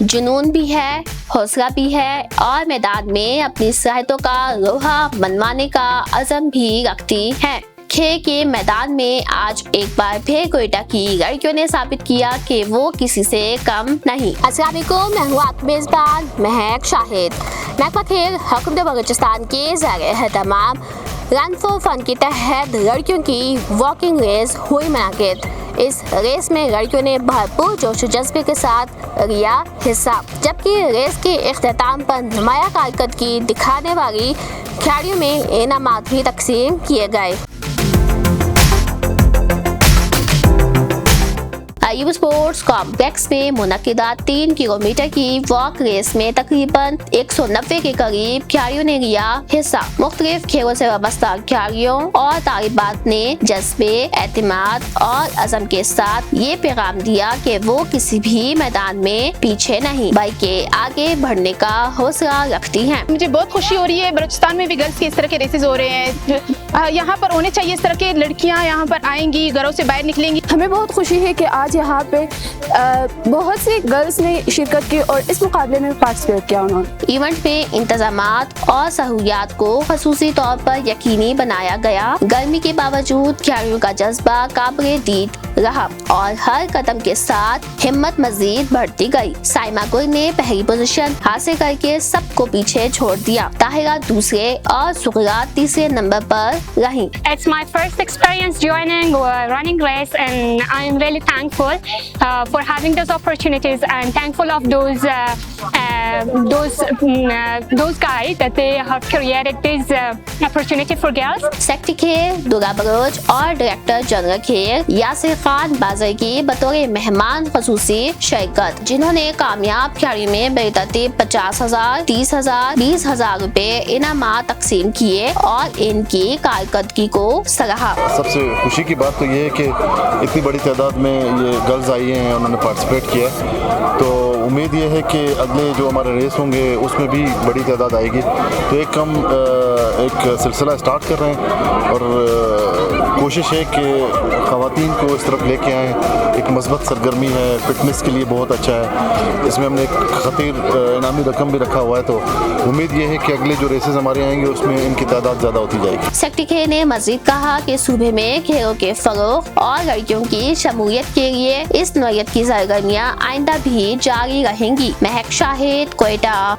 जुनून भी है, हौसला भी है और मैदान में अपनी साहतों का लोहा मनवाने का अज़म भी रखती हैं। खेल के मैदान में आज एक बार फिर कोयटा की लड़कियों ने साबित किया कि वो किसी से कम नहीं। अस्सलाम वालेकुम, मैं हूँ आपकी मेज़बान महक शाहिद। महकमा खेल हुकूमत बलूचिस्तान के ज़रिए-ए-एहतमाम रन फॉर फन के तहत लड़कियों की वॉकिंग रेस हुई मुनक़िद। इस रेस में लड़कियों ने भरपूर जोश जज्बे के साथ लिया हिस्सा, जबकि रेस के इख्तिताम पर नुमाया कारकर्दगी दिखाने वाली खिलाड़ियों में इनामात भी तकसीम किए गए। अयूब स्पोर्ट्स कॉम्प्लेक्स में मुनक़िदा 3 किलोमीटर की वॉक रेस में तकरीबन 190 के करीब खिलाड़ियों ने लिया हिस्सा। मुख्तलिफ खेलों से वाबस्ता खिलाड़ियों और तालिबात ने जज्बे, एतमाद और अज़म के साथ ये पैगाम दिया कि वो किसी भी मैदान में पीछे नहीं बल्कि आगे बढ़ने का हौसला रखती हैं। मुझे बहुत खुशी हो रही है, बलूचिस्तान में भी गर्ल्स के इस तरह के रेसेस हो रहे हैं। यहाँ पर होने चाहिए इस तरह के, लड़कियाँ यहाँ पर आएंगी, घरों से बाहर निकलेंगी। हमें बहुत खुशी है कि आज यहाँ पे बहुत सी गर्ल्स ने शिरकत की और इस मुकाबले में पार्टिसिपेट किया उन्होंने। इवेंट में इंतजामात और सहूलियात को खसूसी तौर पर यकीनी बनाया गया। गर्मी के बावजूद खिलाड़ियों का जज्बा काबिल दीद रहा और हर कदम के साथ हिम्मत मजीद बढ़ती गई। साइमा गुल ने पहली पोजीशन हासिल करके सबको पीछे छोड़ दिया। ताहिरा दूसरे और सुगरा तीसरे नंबर पर रही। It's my first experience joining running race and I am really thankful for having those opportunities and thankful of those guys that they have created this opportunity for girls. Secretary खेल Durga Bloch और director general खेल यासिर खान बाजर की बतौर मेहमान खसूसी शिरकत, जिन्होंने कामयाब खिलाड़ियों में बेतरतीब 50,000, 30,000, 20,000 रुपए इनामात तकसीम किए और इनकी कारकर्दगी को सराहा। सबसे खुशी की बात तो ये है कि इतनी बड़ी तादाद में ये गर्ल्स आई हैं, उन्होंने पार्टिसिपेट किया, तो उम्मीद ये है कि अगले जो हमारे रेस होंगे उसमें भी बड़ी तादाद आएगी। तो एक सिलसिला स्टार्ट कर रहे हैं और कोशिश है कि ख़वातीन को इस तरफ लेके आएँ। एक मस्बत सरगर्मी है, फिटनेस के लिए बहुत अच्छा है। इसमें हमने एक खतीर इनामी रकम भी रखा हुआ है, तो उम्मीद ये है कि अगले जो रेसेस हमारे आएंगे उसमें इनकी तादाद ज़्यादा होती जाएगी। सेक्रेटरी खेल ने मजीद कहा कि सूबे में खेलों के फरोग और लड़कियों की शमूलियत के लिए इस नौयत की सरगर्मियाँ आइंदा भी जारी रहेंगी। महक शाहिद, कोयटा।